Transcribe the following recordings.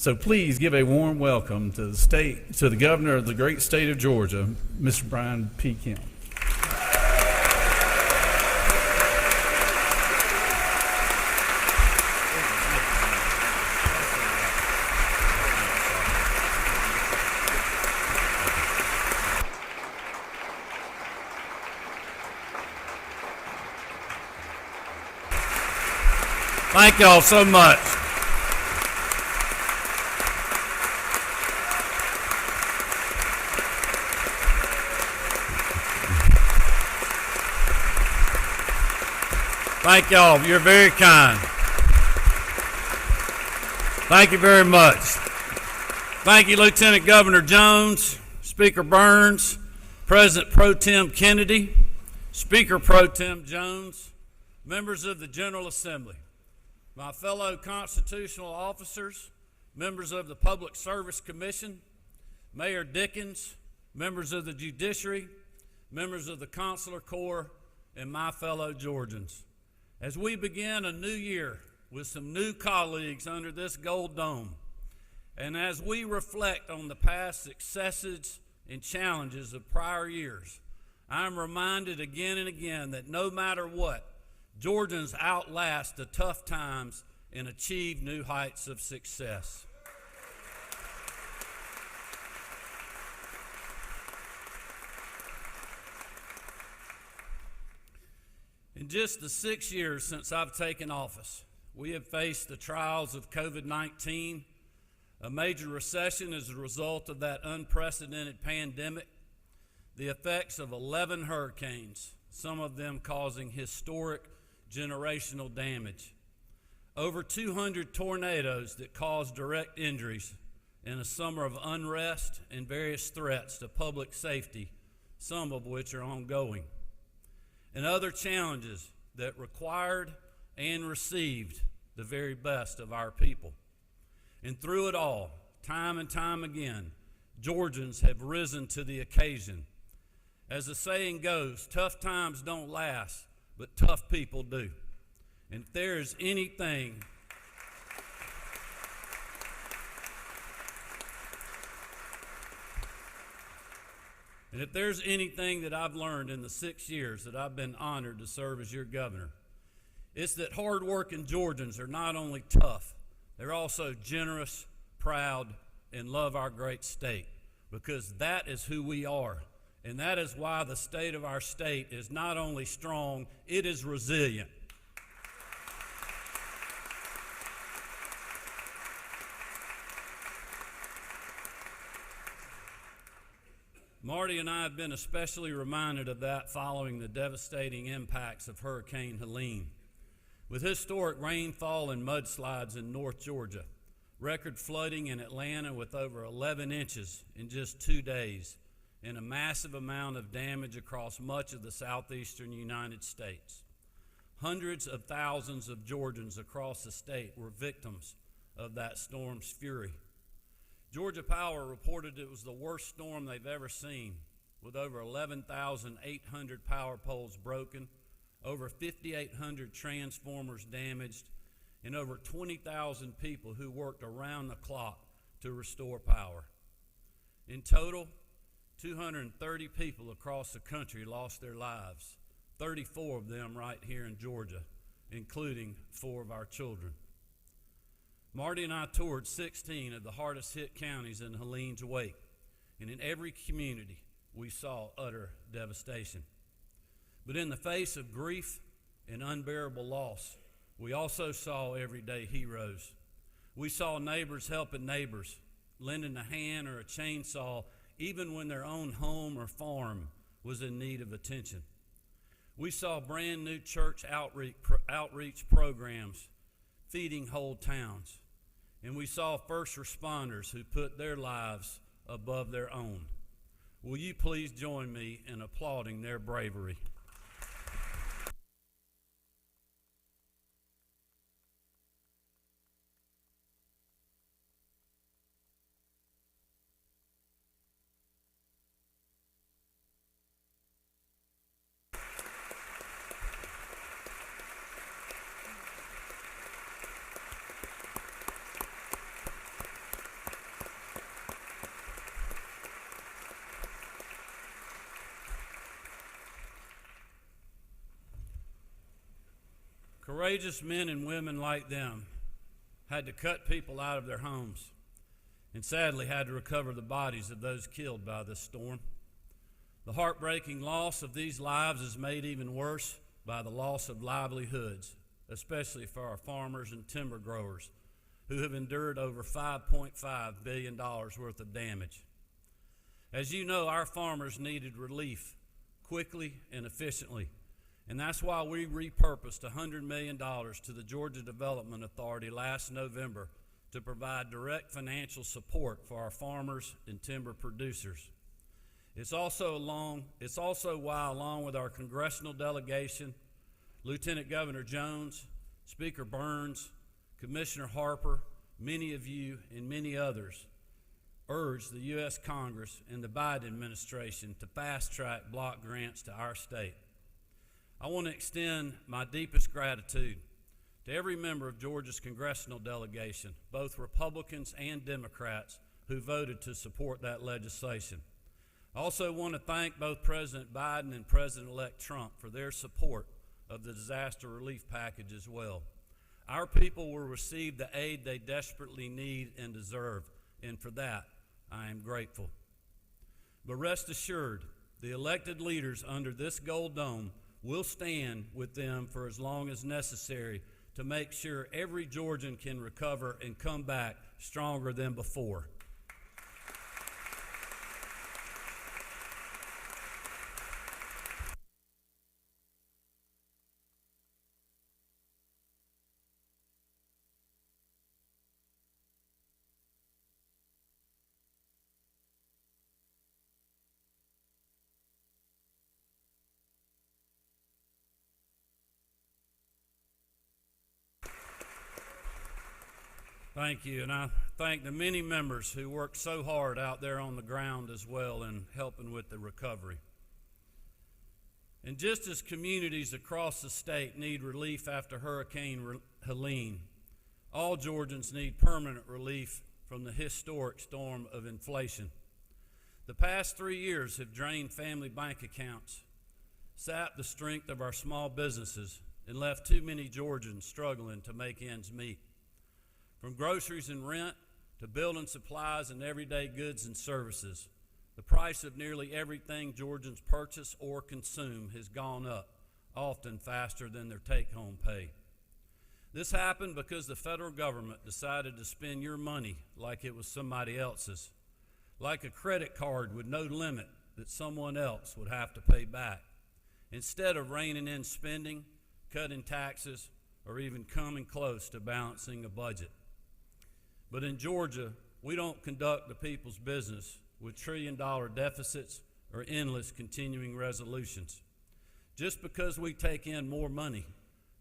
So please give a warm welcome to the governor of the great state of Georgia, Mr. Brian P. Kemp. Thank y'all so much. Thank y'all. You're very kind. Thank you very much. Thank you, Lieutenant Governor Jones, Speaker Burns, President Pro Tem Kennedy, Speaker Pro Tem Jones, members of the General Assembly, my fellow constitutional officers, members of the Public Service Commission, Mayor Dickens, members of the Judiciary, members of the Consular Corps, and my fellow Georgians. As we begin a new year with some new colleagues under this gold dome, and as we reflect on the past successes and challenges of prior years, I'm reminded again and again that no matter what, Georgians outlast the tough times and achieve new heights of success. In just the 6 years since I've taken office, we have faced the trials of COVID-19, a major recession as a result of that unprecedented pandemic, the effects of 11 hurricanes, some of them causing historic generational damage, over 200 tornadoes that caused direct injuries, and a summer of unrest and various threats to public safety, some of which are ongoing, and other challenges that required and received the very best of our people. And through it all, time and time again, Georgians have risen to the occasion. As the saying goes, tough times don't last, but tough people do. And if there is anything that I've learned in the 6 years that I've been honored to serve as your governor, it's that hardworking Georgians are not only tough, they're also generous, proud, and love our great state, because that is who we are. And that is why the state of our state is not only strong, it is resilient. Marty and I have been especially reminded of that following the devastating impacts of Hurricane Helene. With historic rainfall and mudslides in North Georgia, record flooding in Atlanta with over 11 inches in just 2 days, and a massive amount of damage across much of the southeastern United States. Hundreds of thousands of Georgians across the state were victims of that storm's fury. Georgia Power reported it was the worst storm they've ever seen, with over 11,800 power poles broken, over 5,800 transformers damaged, and over 20,000 people who worked around the clock to restore power. In total, 230 people across the country lost their lives, 34 of them right here in Georgia, including 4 of our children. Marty and I toured 16 of the hardest hit counties in Helene's wake, and in every community we saw utter devastation. But in the face of grief and unbearable loss, we also saw everyday heroes. We saw neighbors helping neighbors, lending a hand or a chainsaw even when their own home or farm was in need of attention. We saw brand new church outreach programs feeding whole towns. And we saw first responders who put their lives above their own. Will you please join me in applauding their bravery? Courageous men and women like them had to cut people out of their homes and sadly had to recover the bodies of those killed by this storm. The heartbreaking loss of these lives is made even worse by the loss of livelihoods, especially for our farmers and timber growers who have endured over $5.5 billion worth of damage. As you know, our farmers needed relief quickly and efficiently, and that's why we repurposed $100 million to the Georgia Development Authority last November to provide direct financial support for our farmers and timber producers. It's also why, along with our congressional delegation, Lieutenant Governor Jones, Speaker Burns, Commissioner Harper, many of you, and many others, urged the U.S. Congress and the Biden administration to fast-track block grants to our state. I want to extend my deepest gratitude to every member of Georgia's congressional delegation, both Republicans and Democrats, who voted to support that legislation. I also want to thank both President Biden and President-elect Trump for their support of the disaster relief package as well. Our people will receive the aid they desperately need and deserve, and for that, I am grateful. But rest assured, the elected leaders under this gold dome will stand with them for as long as necessary to make sure every Georgian can recover and come back stronger than before. Thank you, and I thank the many members who worked so hard out there on the ground as well in helping with the recovery. And just as communities across the state need relief after Hurricane Helene, all Georgians need permanent relief from the historic storm of inflation. The past 3 years have drained family bank accounts, sapped the strength of our small businesses, and left too many Georgians struggling to make ends meet. From groceries and rent to building supplies and everyday goods and services, the price of nearly everything Georgians purchase or consume has gone up, often faster than their take-home pay. This happened because the federal government decided to spend your money like it was somebody else's, like a credit card with no limit that someone else would have to pay back, instead of reining in spending, cutting taxes, or even coming close to balancing a budget. But in Georgia, we don't conduct the people's business with trillion-dollar deficits or endless continuing resolutions. Just because we take in more money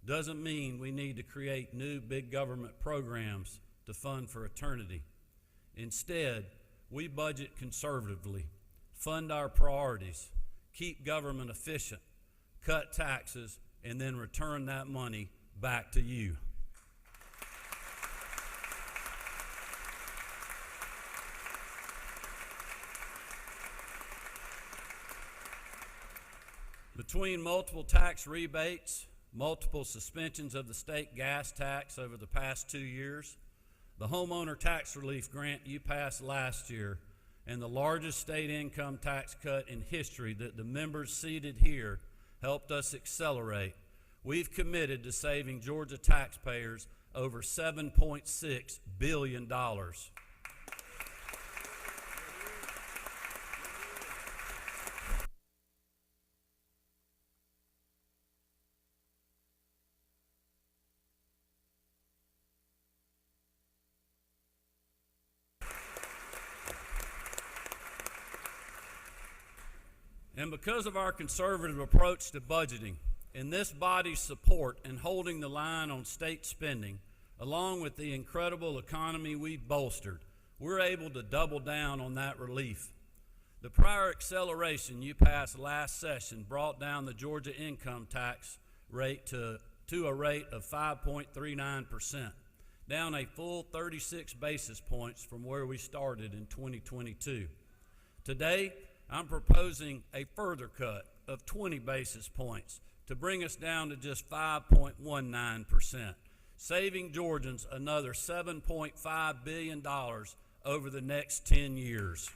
doesn't mean we need to create new big government programs to fund for eternity. Instead, we budget conservatively, fund our priorities, keep government efficient, cut taxes, and then return that money back to you. Between multiple tax rebates, multiple suspensions of the state gas tax over the past 2 years, the homeowner tax relief grant you passed last year, and the largest state income tax cut in history that the members seated here helped us accelerate, we've committed to saving Georgia taxpayers over $7.6 billion. And because of our conservative approach to budgeting and this body's support in holding the line on state spending, along with the incredible economy we've bolstered, we're able to double down on that relief. The prior acceleration you passed last session brought down the Georgia income tax rate to a rate of 5.39%, down a full 36 basis points from where we started in 2022. Today, I'm proposing a further cut of 20 basis points to bring us down to just 5.19%, saving Georgians another $7.5 billion over the next 10 years.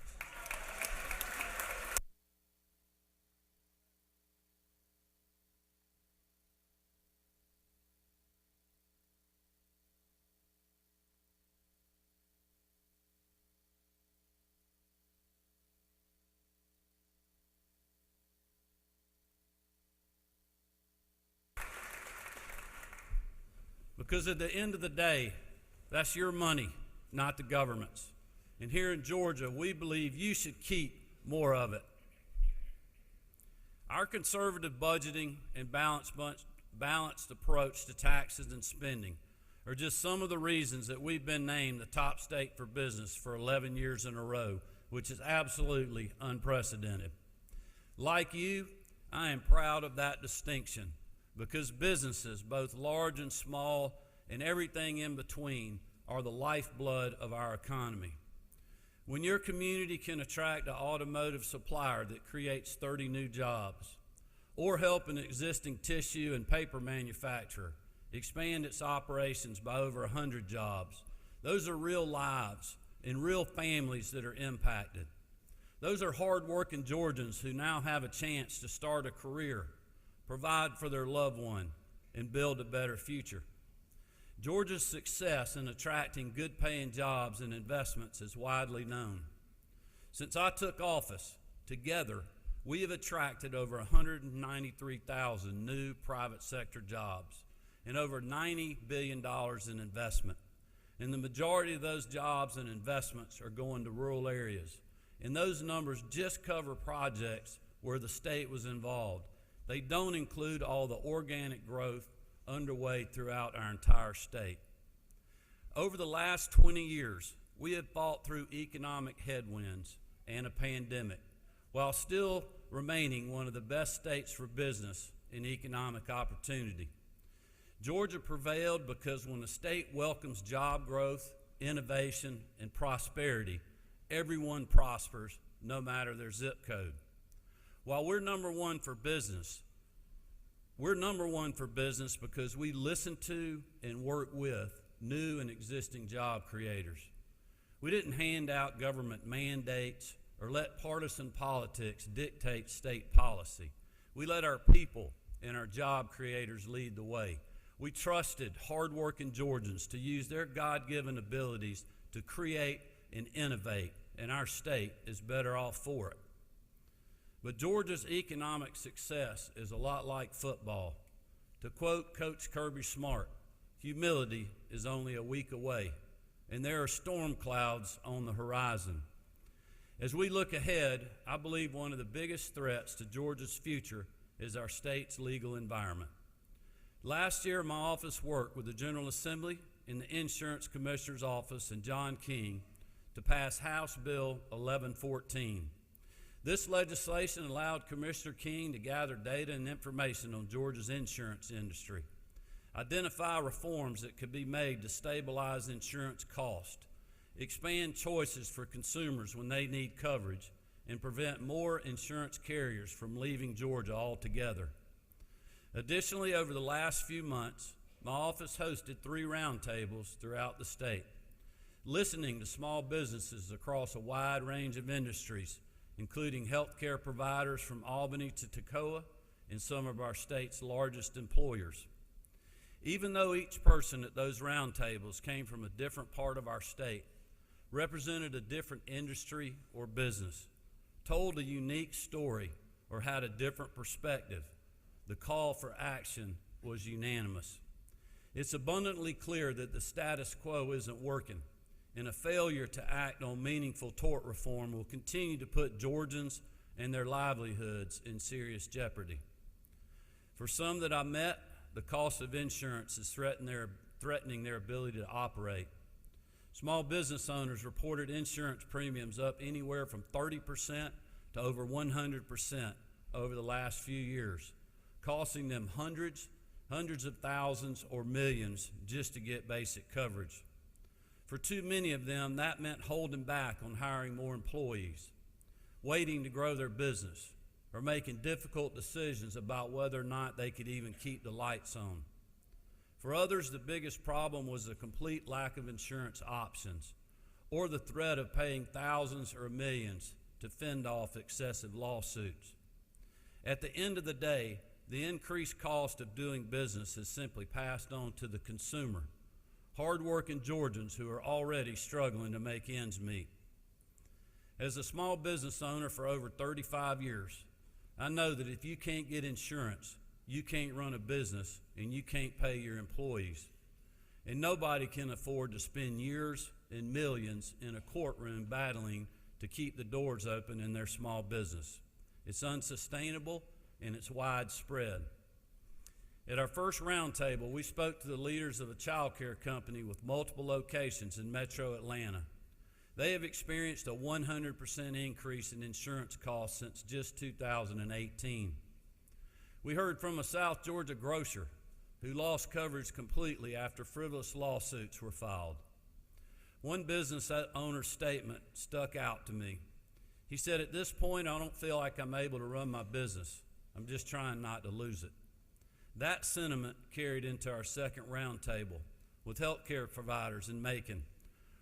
Because at the end of the day, that's your money, not the government's. And here in Georgia, we believe you should keep more of it. Our conservative budgeting and balanced approach to taxes and spending are just some of the reasons that we've been named the top state for business for 11 years in a row, which is absolutely unprecedented. Like you, I am proud of that distinction, because businesses, both large and small, and everything in between, are the lifeblood of our economy. When your community can attract an automotive supplier that creates 30 new jobs, or help an existing tissue and paper manufacturer expand its operations by over 100 jobs, those are real lives and real families that are impacted. Those are hard-working Georgians who now have a chance to start a career, provide for their loved one, and build a better future. Georgia's success in attracting good-paying jobs and investments is widely known. Since I took office, together, we have attracted over 193,000 new private sector jobs and over $90 billion in investment. And the majority of those jobs and investments are going to rural areas. And those numbers just cover projects where the state was involved. They don't include all the organic growth underway throughout our entire state. Over the last 20 years, we have fought through economic headwinds and a pandemic, while still remaining one of the best states for business and economic opportunity. Georgia prevailed because when a state welcomes job growth, innovation, and prosperity, everyone prospers, no matter their zip code. While we're number one for business because we listen to and work with new and existing job creators. We didn't hand out government mandates or let partisan politics dictate state policy. We let our people and our job creators lead the way. We trusted hardworking Georgians to use their God-given abilities to create and innovate, and our state is better off for it. But Georgia's economic success is a lot like football. To quote Coach Kirby Smart, humility is only a week away, and there are storm clouds on the horizon. As we look ahead, I believe one of the biggest threats to Georgia's future is our state's legal environment. Last year, my office worked with the General Assembly and the Insurance Commissioner's Office and John King to pass House Bill 1114. This legislation allowed Commissioner King to gather data and information on Georgia's insurance industry, identify reforms that could be made to stabilize insurance costs, expand choices for consumers when they need coverage, and prevent more insurance carriers from leaving Georgia altogether. Additionally, over the last few months, my office hosted 3 roundtables throughout the state, listening to small businesses across a wide range of industries, including healthcare providers from Albany to Toccoa and some of our state's largest employers. Even though each person at those roundtables came from a different part of our state, represented a different industry or business, told a unique story, or had a different perspective, the call for action was unanimous. It's abundantly clear that the status quo isn't working, and a failure to act on meaningful tort reform will continue to put Georgians and their livelihoods in serious jeopardy. For some that I met, the cost of insurance is threatening their ability to operate. Small business owners reported insurance premiums up anywhere from 30% to over 100% over the last few years, costing them hundreds of thousands or millions just to get basic coverage. For too many of them, that meant holding back on hiring more employees, waiting to grow their business, or making difficult decisions about whether or not they could even keep the lights on. For others, the biggest problem was the complete lack of insurance options, or the threat of paying thousands or millions to fend off excessive lawsuits. At the end of the day, the increased cost of doing business is simply passed on to the consumer, hard-working Georgians who are already struggling to make ends meet. As a small business owner for over 35 years, I know that if you can't get insurance, you can't run a business and you can't pay your employees. And nobody can afford to spend years and millions in a courtroom battling to keep the doors open in their small business. It's unsustainable and it's widespread. At our first roundtable, we spoke to the leaders of a child care company with multiple locations in metro Atlanta. They have experienced a 100% increase in insurance costs since just 2018. We heard from a South Georgia grocer who lost coverage completely after frivolous lawsuits were filed. One business owner's statement stuck out to me. He said, "At this point, I don't feel like I'm able to run my business. I'm just trying not to lose it." That sentiment carried into our second roundtable with healthcare providers in Macon,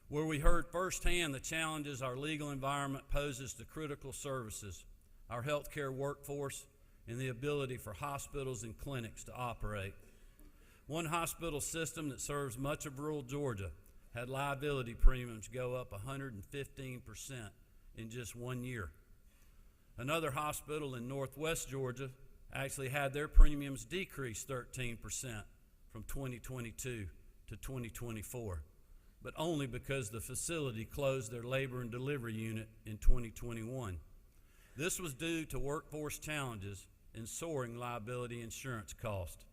where we heard firsthand the challenges our legal environment poses to critical services, our healthcare workforce, and the ability for hospitals and clinics to operate. One hospital system that serves much of rural Georgia had liability premiums go up 115% in just 1 year. Another hospital in northwest Georgia actually had their premiums decrease 13% from 2022 to 2024, but only because the facility closed their labor and delivery unit in 2021. This was due to workforce challenges and soaring liability insurance costs.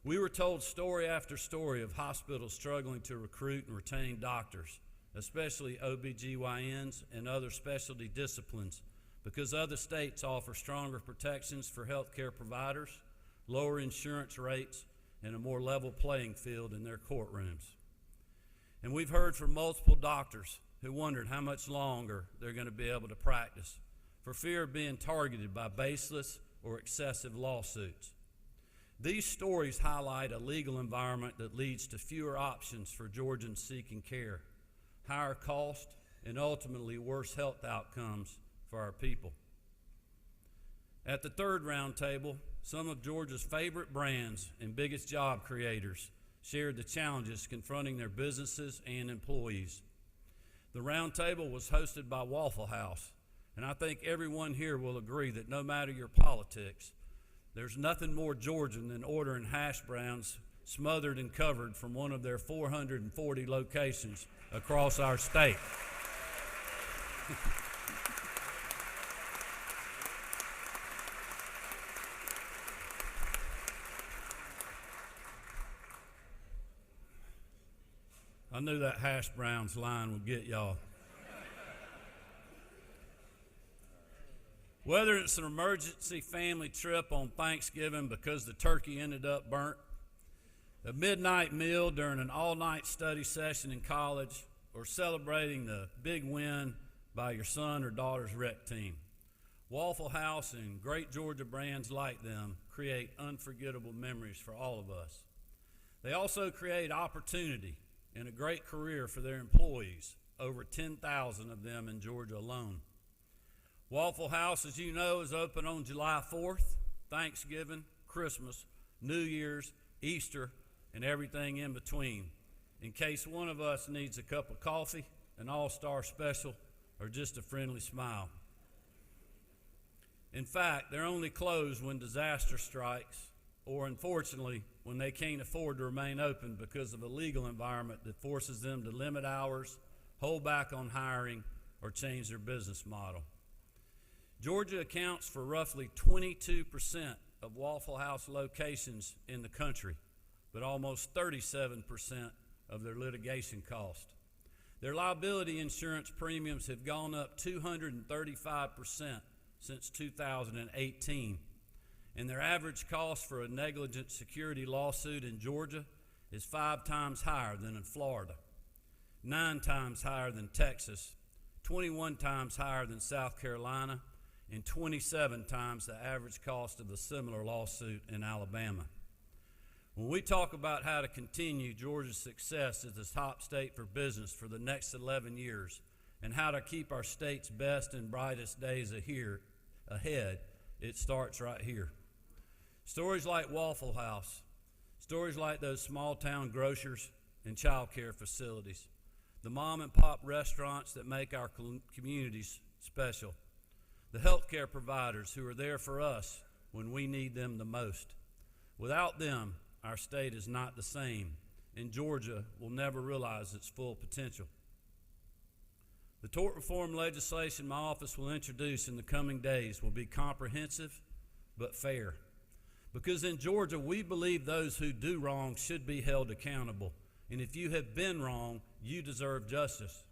We were told story after story of hospitals struggling to recruit and retain doctors, especially OBGYNs and other specialty disciplines, because other states offer stronger protections for healthcare providers, lower insurance rates, and a more level playing field in their courtrooms. And we've heard from multiple doctors who wondered how much longer they're going to be able to practice for fear of being targeted by baseless or excessive lawsuits. These stories highlight a legal environment that leads to fewer options for Georgians seeking care, higher cost, and ultimately worse health outcomes for our people. At the third roundtable, some of Georgia's favorite brands and biggest job creators shared the challenges confronting their businesses and employees. The roundtable was hosted by Waffle House, and I think everyone here will agree that no matter your politics, there's nothing more Georgian than ordering hash browns smothered and covered from one of their 440 locations across our state. I knew that hash browns line would get y'all. Whether it's an emergency family trip on Thanksgiving because the turkey ended up burnt, a midnight meal during an all-night study session in college, or celebrating the big win by your son or daughter's rec team, Waffle House and great Georgia brands like them create unforgettable memories for all of us. They also create opportunity and a great career for their employees, over 10,000 of them in Georgia alone. Waffle House, as you know, is open on July 4th, Thanksgiving, Christmas, New Year's, Easter, and everything in between, in case one of us needs a cup of coffee, an all-star special, or just a friendly smile. In fact, they're only closed when disaster strikes, or unfortunately, when they can't afford to remain open because of a legal environment that forces them to limit hours, hold back on hiring, or change their business model. Georgia accounts for roughly 22% of Waffle House locations in the country, but almost 37% of their litigation cost. Their liability insurance premiums have gone up 235% since 2018, and their average cost for a negligent security lawsuit in Georgia is 5 times higher than in Florida, 9 times higher than Texas, 21 times higher than South Carolina, and 27 times the average cost of a similar lawsuit in Alabama. When we talk about how to continue Georgia's success as the top state for business for the next 11 years and how to keep our state's best and brightest days ahead, it starts right here. Stories like Waffle House, stories like those small town grocers and child care facilities, the mom and pop restaurants that make our communities special, the healthcare providers who are there for us when we need them the most. Without them, our state is not the same, and Georgia will never realize its full potential. The tort reform legislation my office will introduce in the coming days will be comprehensive but fair, because in Georgia we believe those who do wrong should be held accountable, and if you have been wrong, you deserve justice.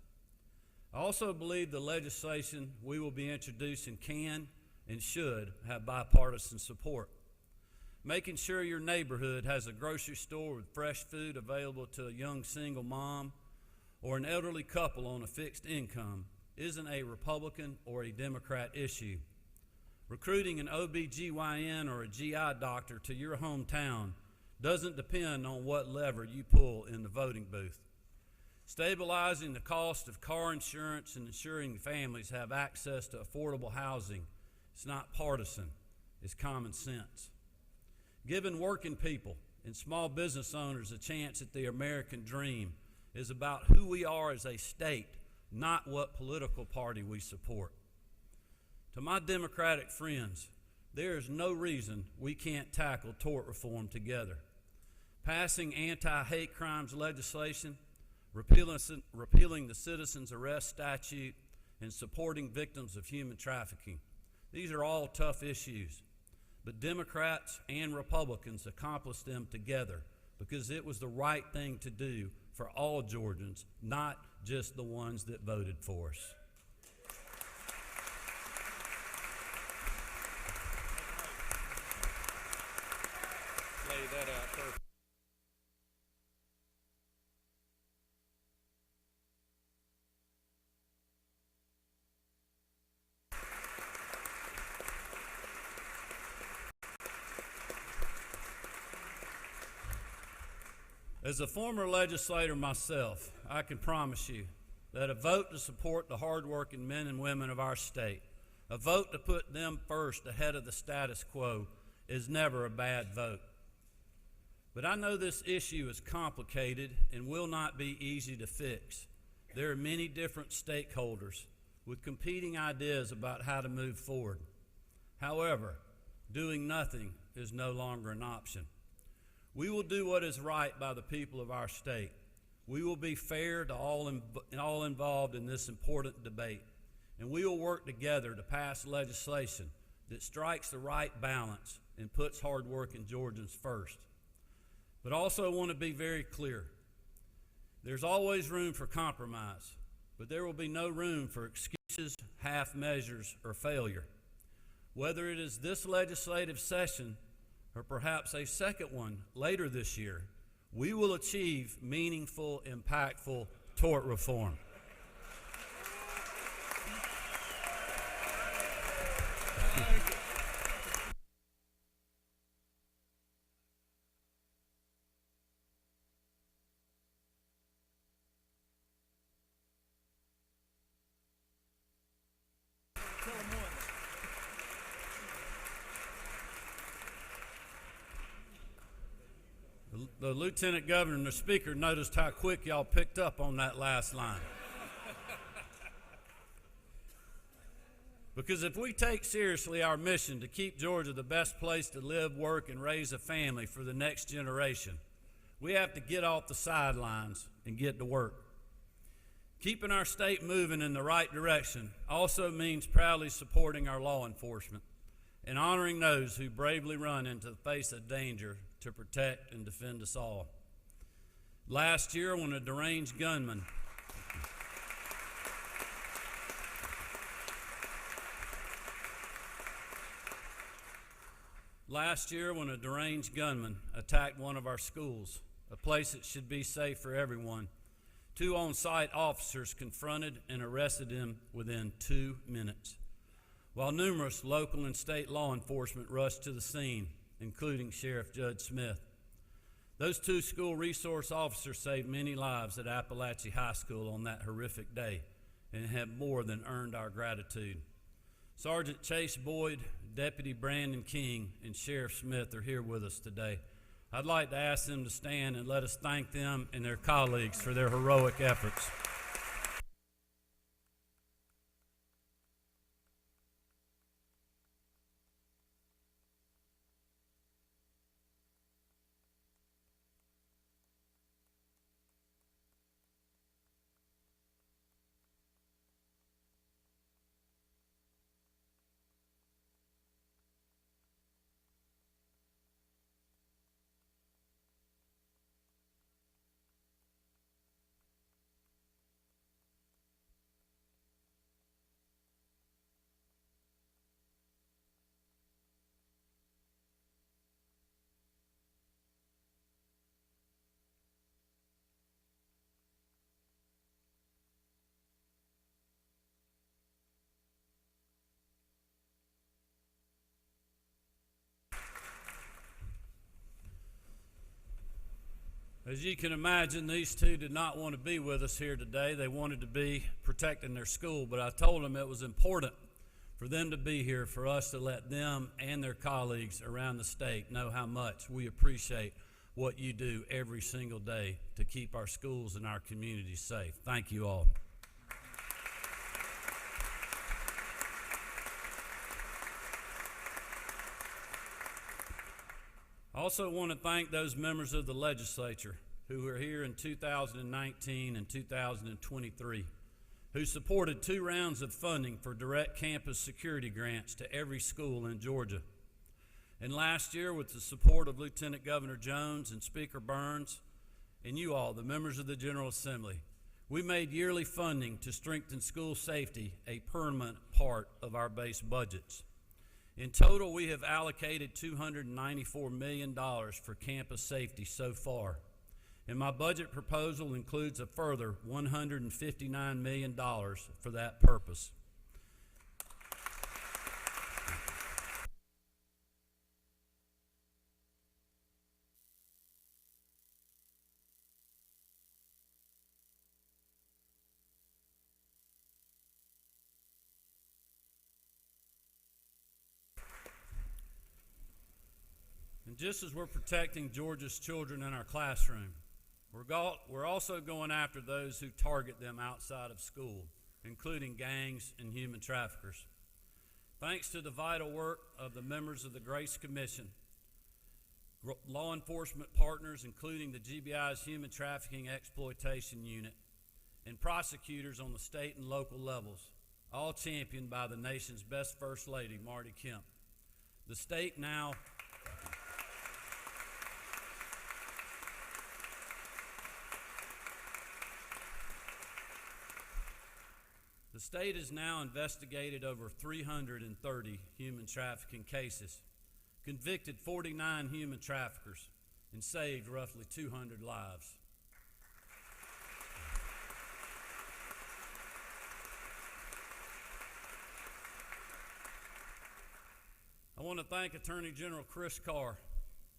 I also believe the legislation we will be introducing can and should have bipartisan support. Making sure your neighborhood has a grocery store with fresh food available to a young single mom or an elderly couple on a fixed income isn't a Republican or a Democrat issue. Recruiting an OB/GYN or a GI doctor to your hometown doesn't depend on what lever you pull in the voting booth. Stabilizing the cost of car insurance and ensuring families have access to affordable housing is not partisan, it's common sense. Giving working people and small business owners a chance at the American dream is about who we are as a state, not what political party we support. To my Democratic friends, there is no reason we can't tackle tort reform together. Passing anti-hate crimes legislation, repealing the citizen's arrest statute, and supporting victims of human trafficking. These are all tough issues, but Democrats and Republicans accomplished them together because it was the right thing to do for all Georgians, not just the ones that voted for us. Lay that out first. As a former legislator myself, I can promise you that a vote to support the hardworking men and women of our state, a vote to put them first ahead of the status quo, is never a bad vote. But I know this issue is complicated and will not be easy to fix. There are many different stakeholders with competing ideas about how to move forward. However, doing nothing is no longer an option. We will do what is right by the people of our state. We will be fair to all involved in this important debate, and we will work together to pass legislation that strikes the right balance and puts hardworking Georgians first. But also want to be very clear. There's always room for compromise, but there will be no room for excuses, half measures, or failure. Whether it is this legislative session or perhaps a second one later this year, we will achieve meaningful, impactful tort reform. The Lieutenant Governor and the Speaker noticed how quick y'all picked up on that last line. Because if we take seriously our mission to keep Georgia the best place to live, work, and raise a family for the next generation, we have to get off the sidelines and get to work. Keeping our state moving in the right direction also means proudly supporting our law enforcement and honoring those who bravely run into the face of danger to protect and defend us all. Last year, when a deranged gunman attacked one of our schools, a place that should be safe for everyone, 2 on-site officers confronted and arrested him within 2 minutes. while numerous local and state law enforcement rushed to the scene, including Sheriff Judge Smith. Those two school resource officers saved many lives at Appalachia High School on that horrific day and have more than earned our gratitude. Sergeant Chase Boyd, Deputy Brandon King, and Sheriff Smith are here with us today. I'd like to ask them to stand and let us thank them and their colleagues for their heroic efforts. As you can imagine, these two did not want to be with us here today. They wanted to be protecting their school, but I told them it was important for them to be here, for us to let them and their colleagues around the state know how much we appreciate what you do every single day to keep our schools and our communities safe. Thank you all. I also want to thank those members of the legislature who were here in 2019 and 2023, who supported 2 rounds of funding for direct campus security grants to every school in Georgia. And last year, with the support of Lieutenant Governor Jones and Speaker Burns, and you all, the members of the General Assembly, we made yearly funding to strengthen school safety a permanent part of our base budgets. In total, we have allocated $294 million for campus safety so far, and my budget proposal includes a further $159 million for that purpose. And just as we're protecting Georgia's children in our classroom, we're also going after those who target them outside of school, including gangs and human traffickers. Thanks to the vital work of the members of the Grace Commission, law enforcement partners, including the GBI's Human Trafficking Exploitation Unit, and prosecutors on the state and local levels, all championed by the nation's best First Lady, Marty Kemp. The state has now investigated over 330 human trafficking cases, convicted 49 human traffickers, and saved roughly 200 lives. I want to thank Attorney General Chris Carr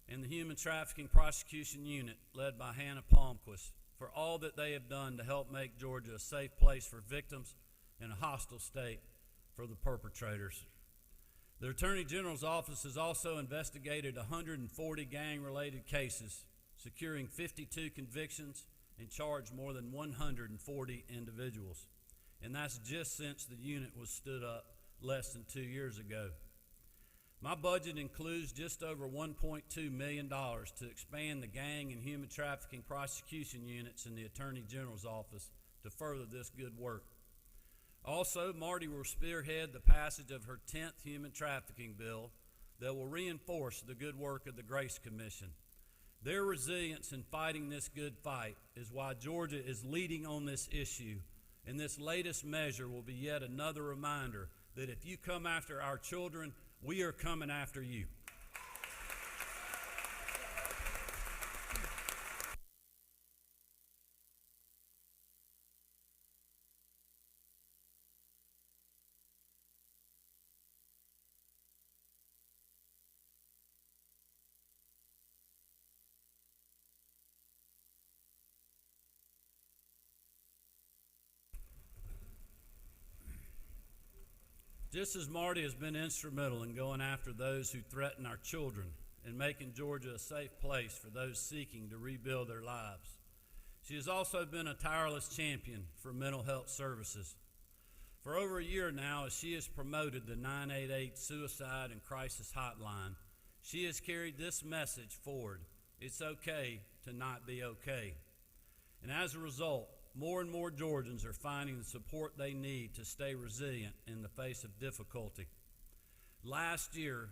and the Human Trafficking Prosecution Unit, led by Hannah Palmquist, for all that they have done to help make Georgia a safe place for victims and a hostile state for the perpetrators. The Attorney General's office has also investigated 140 gang-related cases, securing 52 convictions and charged more than 140 individuals. And that's just since the unit was stood up less than 2 years ago. My budget includes just over $1.2 million to expand the gang and human trafficking prosecution units in the Attorney General's office to further this good work. Also, Marty will spearhead the passage of her 10th human trafficking bill that will reinforce the good work of the Grace Commission. Their resilience in fighting this good fight is why Georgia is leading on this issue, and this latest measure will be yet another reminder that if you come after our children, we are coming after you. Just as Marty has been instrumental in going after those who threaten our children and making Georgia a safe place for those seeking to rebuild their lives, she has also been a tireless champion for mental health services. For over a year now, as she has promoted the 988 Suicide and Crisis Hotline, she has carried this message forward: it's okay to not be okay. And as a result, more and more Georgians are finding the support they need to stay resilient in the face of difficulty. Last year,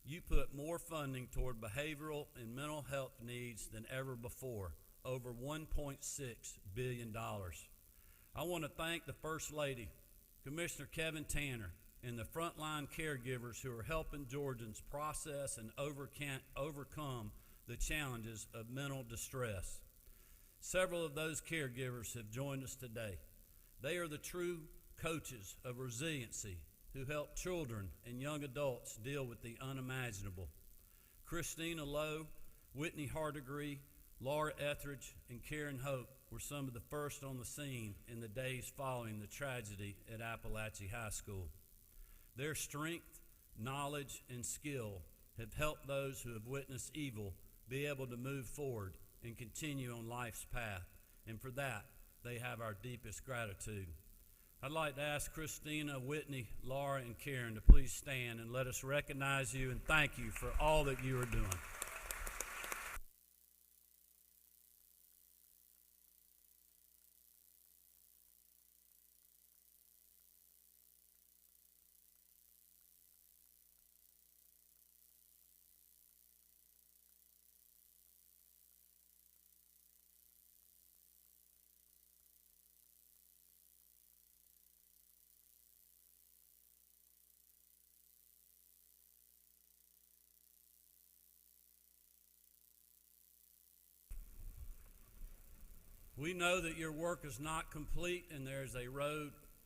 you put more funding toward behavioral and mental health needs than ever before, over $1.6 billion. I want to thank the First Lady, Commissioner Kevin Tanner, and the frontline caregivers who are helping Georgians process and overcome the challenges of mental distress. Several of those caregivers have joined us today. They are the true coaches of resiliency who help children and young adults deal with the unimaginable. Christina Lowe, Whitney Hardegree, Laura Etheridge, and Karen Hope were some of the first on the scene in the days following the tragedy at Appalachia High School. Their strength, knowledge, and skill have helped those who have witnessed evil be able to move forward and continue on life's path, and for that, they have our deepest gratitude. I'd like to ask Christina, Whitney, Laura, and Karen to please stand and let us recognize you and thank you for all that you are doing. We know that your work is not complete and there's a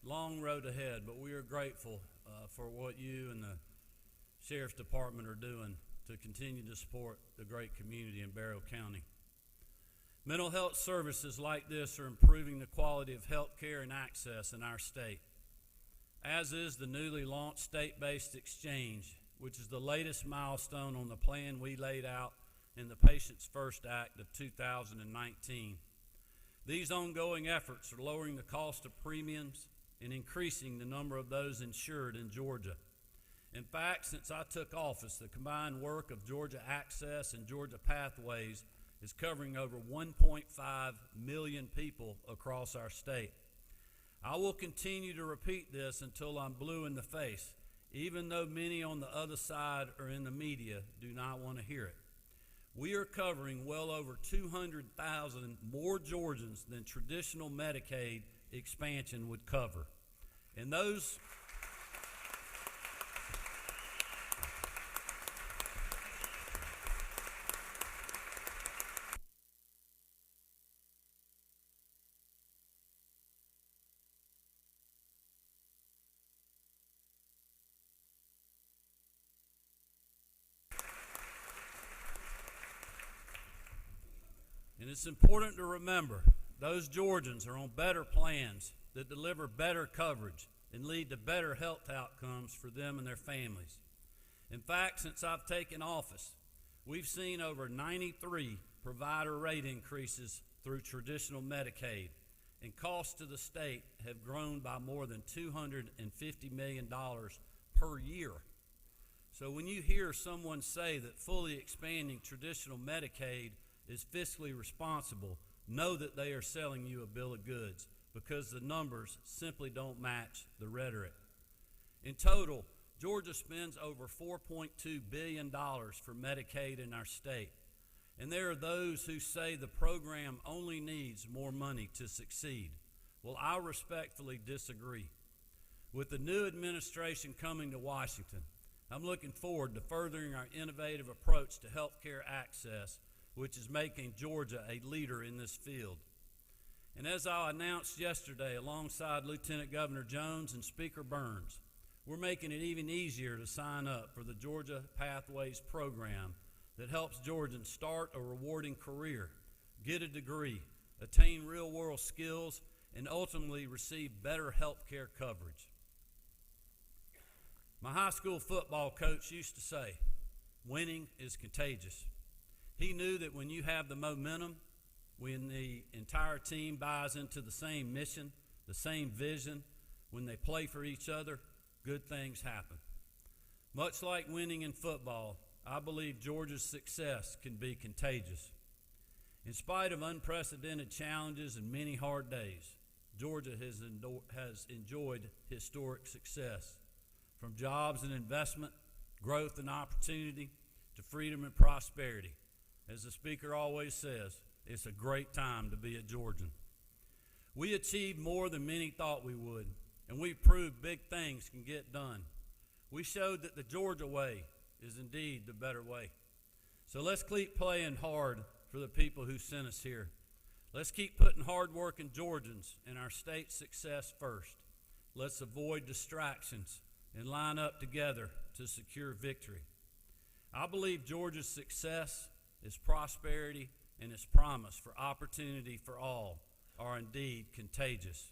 long road ahead, but we are grateful for what you and the Sheriff's Department are doing to continue to support the great community in Barrow County. Mental health services like this are improving the quality of health care and access in our state, as is the newly launched state-based exchange, which is the latest milestone on the plan we laid out in the Patients First Act of 2019. These ongoing efforts are lowering the cost of premiums and increasing the number of those insured in Georgia. In fact, since I took office, the combined work of Georgia Access and Georgia Pathways is covering over 1.5 million people across our state. I will continue to repeat this until I'm blue in the face, even though many on the other side or in the media do not want to hear it. We are covering well over 200,000 more Georgians than traditional Medicaid expansion would cover. And those And it's important to remember, those Georgians are on better plans that deliver better coverage and lead to better health outcomes for them and their families. In fact, since I've taken office, we've seen over 93 provider rate increases through traditional Medicaid, and costs to the state have grown by more than $250 million per year. So when you hear someone say that fully expanding traditional Medicaid is fiscally responsible, know that they are selling you a bill of goods, because the numbers simply don't match the rhetoric. In total, Georgia spends over $4.2 billion for Medicaid in our state, and there are those who say the program only needs more money to succeed. Well, I respectfully disagree. With the new administration coming to Washington, I'm looking forward to furthering our innovative approach to health care access, which is making Georgia a leader in this field. And as I announced yesterday alongside Lieutenant Governor Jones and Speaker Burns, we're making it even easier to sign up for the Georgia Pathways program that helps Georgians start a rewarding career, get a degree, attain real-world skills, and ultimately receive better health care coverage. My high school football coach used to say, winning is contagious. He knew that when you have the momentum, when the entire team buys into the same mission, the same vision, when they play for each other, good things happen. Much like winning in football, I believe Georgia's success can be contagious. In spite of unprecedented challenges and many hard days, Georgia has enjoyed historic success. From jobs and investment, growth and opportunity, to freedom and prosperity. As the speaker always says, it's a great time to be a Georgian. We achieved more than many thought we would, and we proved big things can get done. We showed that the Georgia way is indeed the better way. So let's keep playing hard for the people who sent us here. Let's keep putting hard-working Georgians and our state's success first. Let's avoid distractions and line up together to secure victory. I believe Georgia's success, its prosperity, and its promise for opportunity for all are indeed contagious,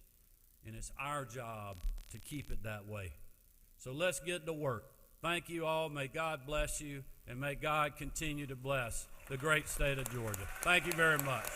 and it's our job to keep it that way. So let's get to work. Thank you all. May God bless you, and may God continue to bless the great state of Georgia. Thank you very much.